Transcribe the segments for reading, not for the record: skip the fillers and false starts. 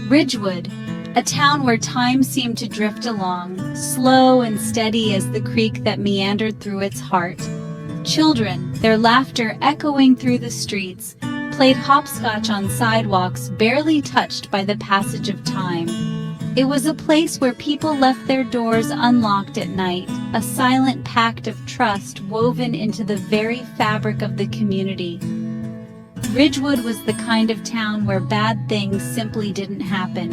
Ridgewood, a town where time seemed to drift along, slow and steady as the creek that meandered through its heart. Children, their laughter echoing through the streets, played hopscotch on sidewalks barely touched by the passage of time. It was a place where people left their doors unlocked at night, a silent pact of trust woven into the very fabric of the community. Ridgewood was the kind of town where bad things simply didn't happen.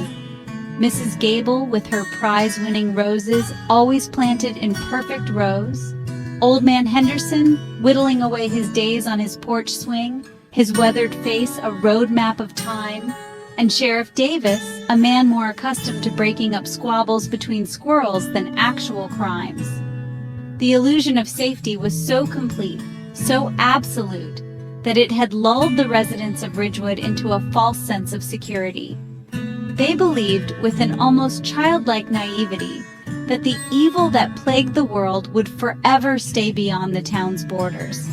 Mrs. Gable, with her prize-winning roses always planted in perfect rows, Old Man Henderson, whittling away his days on his porch swing, his weathered face a roadmap of time, and Sheriff Davis, a man more accustomed to breaking up squabbles between squirrels than actual crimes. The illusion of safety was so complete, so absolute, that it had lulled the residents of Ridgewood into a false sense of security. They believed, with an almost childlike naivety, that the evil that plagued the world would forever stay beyond the town's borders.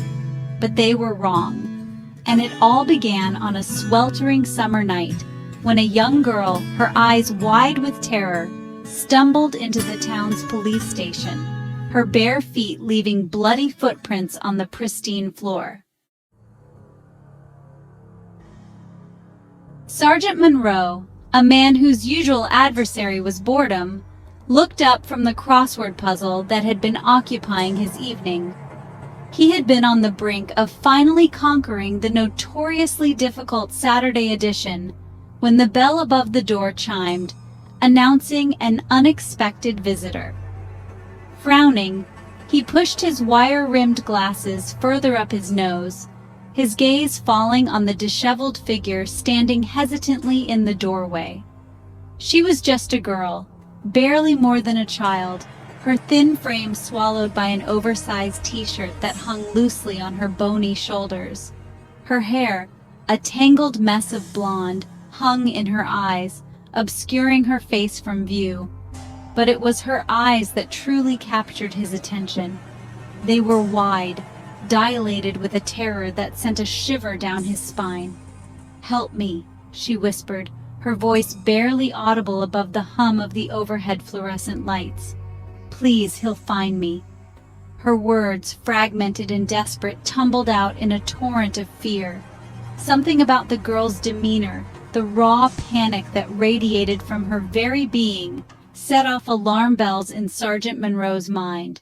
But they were wrong, and it all began on a sweltering summer night when a young girl, her eyes wide with terror, stumbled into the town's police station, her bare feet leaving bloody footprints on the pristine floor. Sergeant Monroe, a man whose usual adversary was boredom, looked up from the crossword puzzle that had been occupying his evening. He had been on the brink of finally conquering the notoriously difficult Saturday edition when the bell above the door chimed, announcing an unexpected visitor. Frowning, he pushed his wire-rimmed glasses further up his nose, his gaze falling on the disheveled figure standing hesitantly in the doorway. She was just a girl, barely more than a child, her thin frame swallowed by an oversized t-shirt that hung loosely on her bony shoulders. Her hair, a tangled mess of blonde, hung in her eyes, obscuring her face from view. But it was her eyes that truly captured his attention. They were wide, dilated with a terror that sent a shiver down his spine. "Help me," she whispered, her voice barely audible above the hum of the overhead fluorescent lights. "Please, he'll find me." Her words, fragmented and desperate, tumbled out in a torrent of fear. Something about the girl's demeanor, the raw panic that radiated from her very being, set off alarm bells in Sergeant Monroe's mind.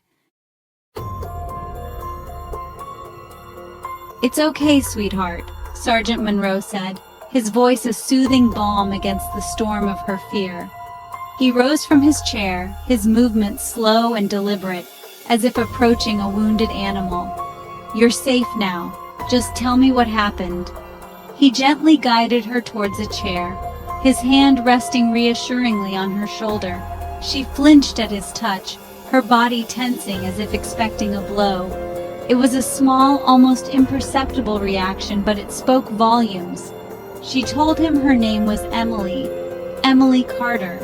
"It's okay, sweetheart," Sergeant Monroe said, his voice a soothing balm against the storm of her fear. He rose from his chair, his movements slow and deliberate, as if approaching a wounded animal. "You're safe now. Just tell me what happened." He gently guided her towards a chair, his hand resting reassuringly on her shoulder. She flinched at his touch, her body tensing as if expecting a blow. It was a small, almost imperceptible reaction, but it spoke volumes. She told him her name was Emily Carter,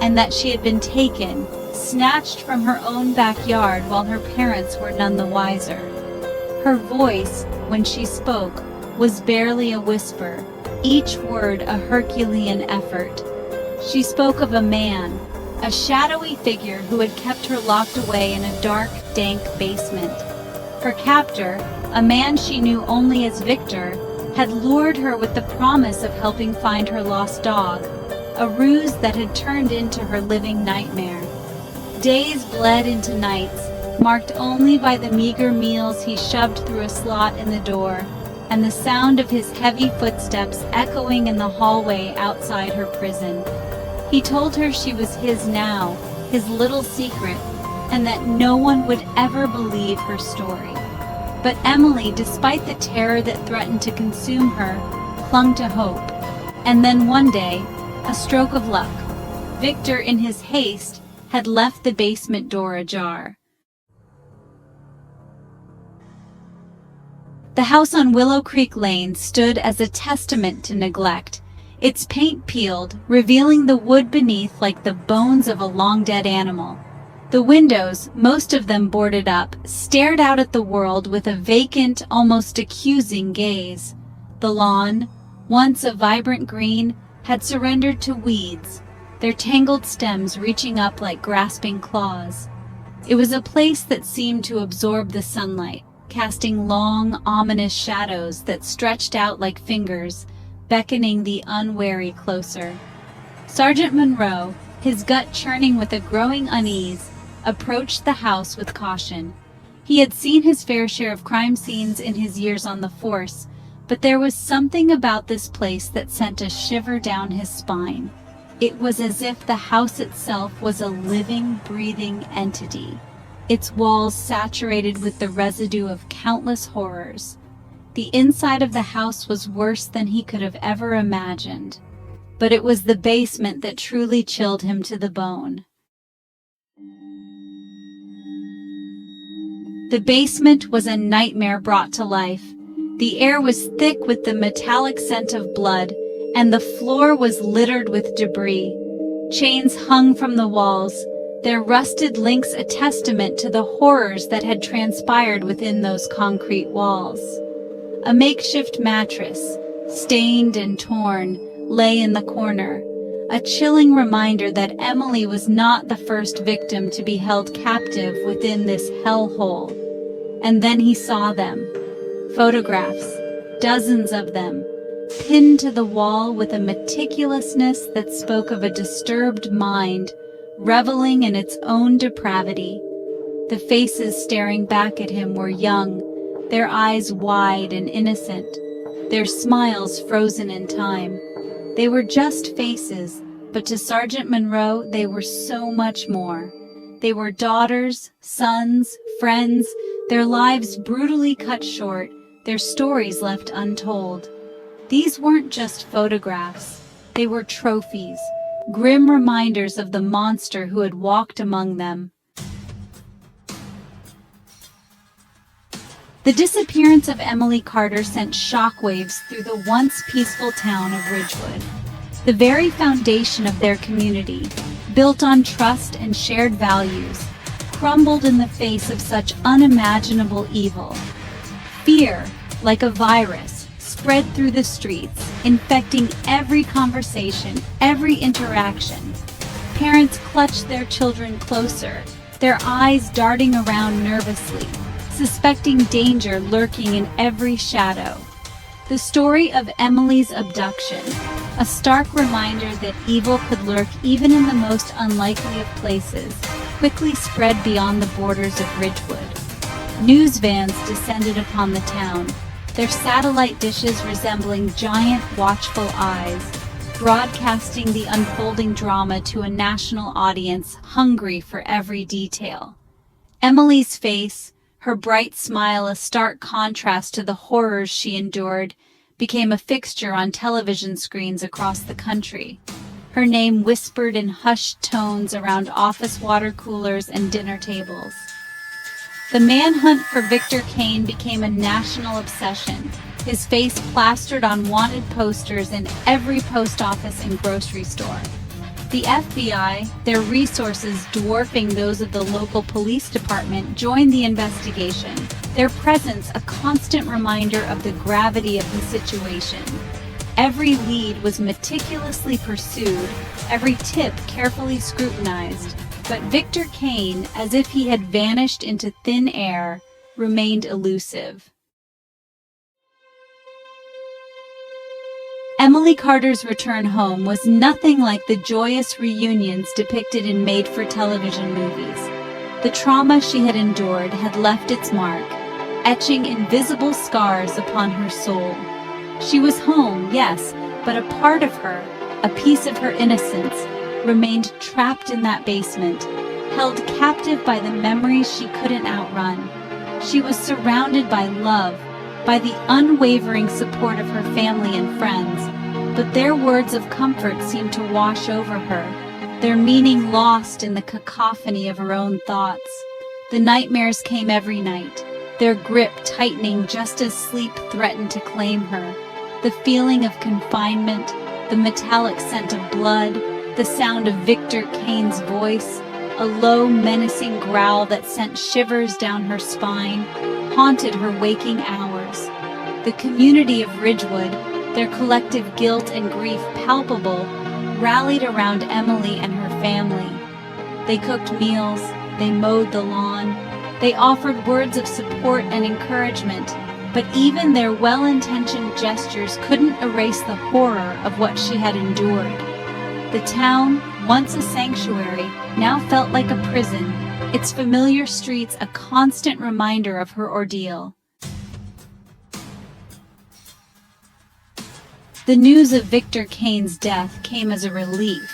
and that she had been taken, snatched from her own backyard while her parents were none the wiser. Her voice, when she spoke, was barely a whisper, each word a Herculean effort. She spoke of a man, a shadowy figure who had kept her locked away in a dark, dank basement. Her captor, a man she knew only as Victor, had lured her with the promise of helping find her lost dog, a ruse that had turned into her living nightmare. Days bled into nights, marked only by the meager meals he shoved through a slot in the door, and the sound of his heavy footsteps echoing in the hallway outside her prison. He told her she was his now, his little secret, and that no one would ever believe her story. But Emily, despite the terror that threatened to consume her, clung to hope. And then one day, a stroke of luck. Victor, in his haste, had left the basement door ajar. The house on Willow Creek Lane stood as a testament to neglect, its paint peeled, revealing the wood beneath like the bones of a long-dead animal. The windows, most of them boarded up, stared out at the world with a vacant, almost accusing gaze. The lawn, once a vibrant green, had surrendered to weeds, their tangled stems reaching up like grasping claws. It was a place that seemed to absorb the sunlight, casting long, ominous shadows that stretched out like fingers, beckoning the unwary closer. Sergeant Monroe, his gut churning with a growing unease, approached the house with caution. He had seen his fair share of crime scenes in his years on the force, but there was something about this place that sent a shiver down his spine. It was as if the house itself was a living, breathing entity, its walls saturated with the residue of countless horrors. The inside of the house was worse than he could have ever imagined, but it was the basement that truly chilled him to the bone. The basement was a nightmare brought to life. The air was thick with the metallic scent of blood, and the floor was littered with debris. Chains hung from the walls, their rusted links a testament to the horrors that had transpired within those concrete walls. A makeshift mattress, stained and torn, lay in the corner, a chilling reminder that Emily was not the first victim to be held captive within this hellhole. And then he saw them. Photographs, dozens of them, pinned to the wall with a meticulousness that spoke of a disturbed mind, reveling in its own depravity. The faces staring back at him were young, their eyes wide and innocent, their smiles frozen in time. They were just faces, but to Sergeant Monroe they were so much more. They were daughters, sons, friends, their lives brutally cut short, their stories left untold. These weren't just photographs. They were trophies, grim reminders of the monster who had walked among them. The disappearance of Emily Carter sent shockwaves through the once peaceful town of Ridgewood. The very foundation of their community, built on trust and shared values, crumbled in the face of such unimaginable evil. Fear, like a virus, spread through the streets, infecting every conversation, every interaction. Parents clutched their children closer, their eyes darting around nervously, suspecting danger lurking in every shadow. The story of Emily's abduction, a stark reminder that evil could lurk even in the most unlikely of places, quickly spread beyond the borders of Ridgewood. News vans descended upon the town, their satellite dishes resembling giant watchful eyes, broadcasting the unfolding drama to a national audience hungry for every detail. Emily's face, her bright smile a stark contrast to the horrors she endured, became a fixture on television screens across the country. Her name whispered in hushed tones around office water coolers and dinner tables. The manhunt for Victor Kane became a national obsession, his face plastered on wanted posters in every post office and grocery store. The FBI, their resources dwarfing those of the local police department, joined the investigation, their presence a constant reminder of the gravity of the situation. Every lead was meticulously pursued, every tip carefully scrutinized, but Victor Kane, as if he had vanished into thin air, remained elusive. Emily Carter's return home was nothing like the joyous reunions depicted in made-for-television movies. The trauma she had endured had left its mark, etching invisible scars upon her soul. She was home, yes, but a part of her, a piece of her innocence, remained trapped in that basement, held captive by the memories she couldn't outrun. She was surrounded by love, by the unwavering support of her family and friends, but their words of comfort seemed to wash over her, their meaning lost in the cacophony of her own thoughts. The nightmares came every night, their grip tightening just as sleep threatened to claim her. The feeling of confinement, the metallic scent of blood, the sound of Victor Kane's voice, a low, menacing growl that sent shivers down her spine, haunted her waking hours. The community of Ridgewood, their collective guilt and grief palpable, rallied around Emily and her family. They cooked meals, they mowed the lawn, they offered words of support and encouragement, but even their well-intentioned gestures couldn't erase the horror of what she had endured. The town, once a sanctuary, now felt like a prison, its familiar streets a constant reminder of her ordeal. The news of Victor Kane's death came as a relief,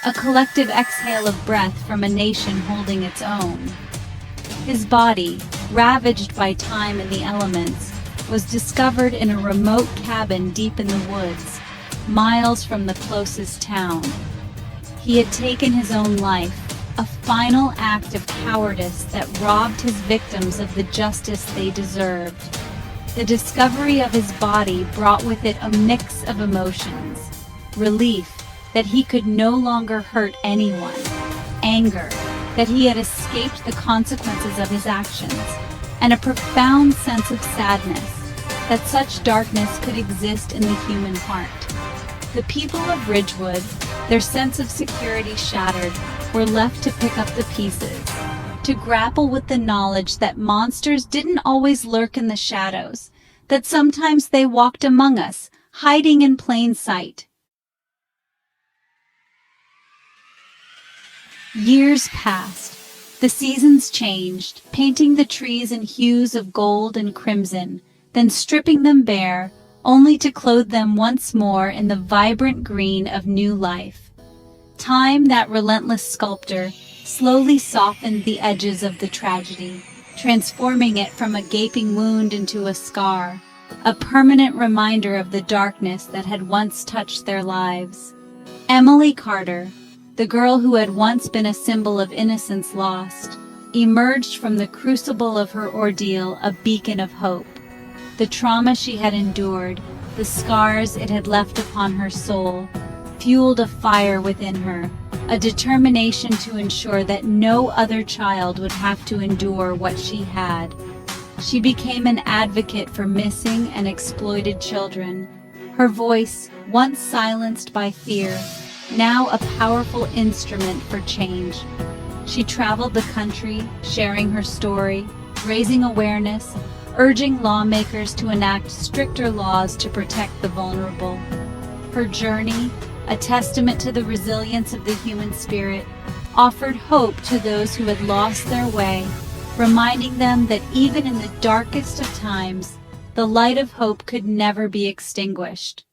a collective exhale of breath from a nation holding its own. His body, ravaged by time and the elements, was discovered in a remote cabin deep in the woods, miles from the closest town. He had taken his own life, a final act of cowardice that robbed his victims of the justice they deserved. The discovery of his body brought with it a mix of emotions: relief that he could no longer hurt anyone, anger that he had escaped the consequences of his actions, and a profound sense of sadness that such darkness could exist in the human heart. The people of Ridgewood, their sense of security shattered, were left to pick up the pieces, to grapple with the knowledge that monsters didn't always lurk in the shadows, that sometimes they walked among us, hiding in plain sight. Years passed. The seasons changed, painting the trees in hues of gold and crimson, then stripping them bare, only to clothe them once more in the vibrant green of new life. Time, that relentless sculptor, slowly softened the edges of the tragedy, transforming it from a gaping wound into a scar, a permanent reminder of the darkness that had once touched their lives. Emily Carter, the girl who had once been a symbol of innocence lost, emerged from the crucible of her ordeal a beacon of hope. The trauma she had endured, the scars it had left upon her soul, fueled a fire within her, a determination to ensure that no other child would have to endure what she had. She became an advocate for missing and exploited children, her voice, once silenced by fear, now a powerful instrument for change. She traveled the country, sharing her story, raising awareness, urging lawmakers to enact stricter laws to protect the vulnerable. Her journey, a testament to the resilience of the human spirit, offered hope to those who had lost their way, reminding them that even in the darkest of times, the light of hope could never be extinguished.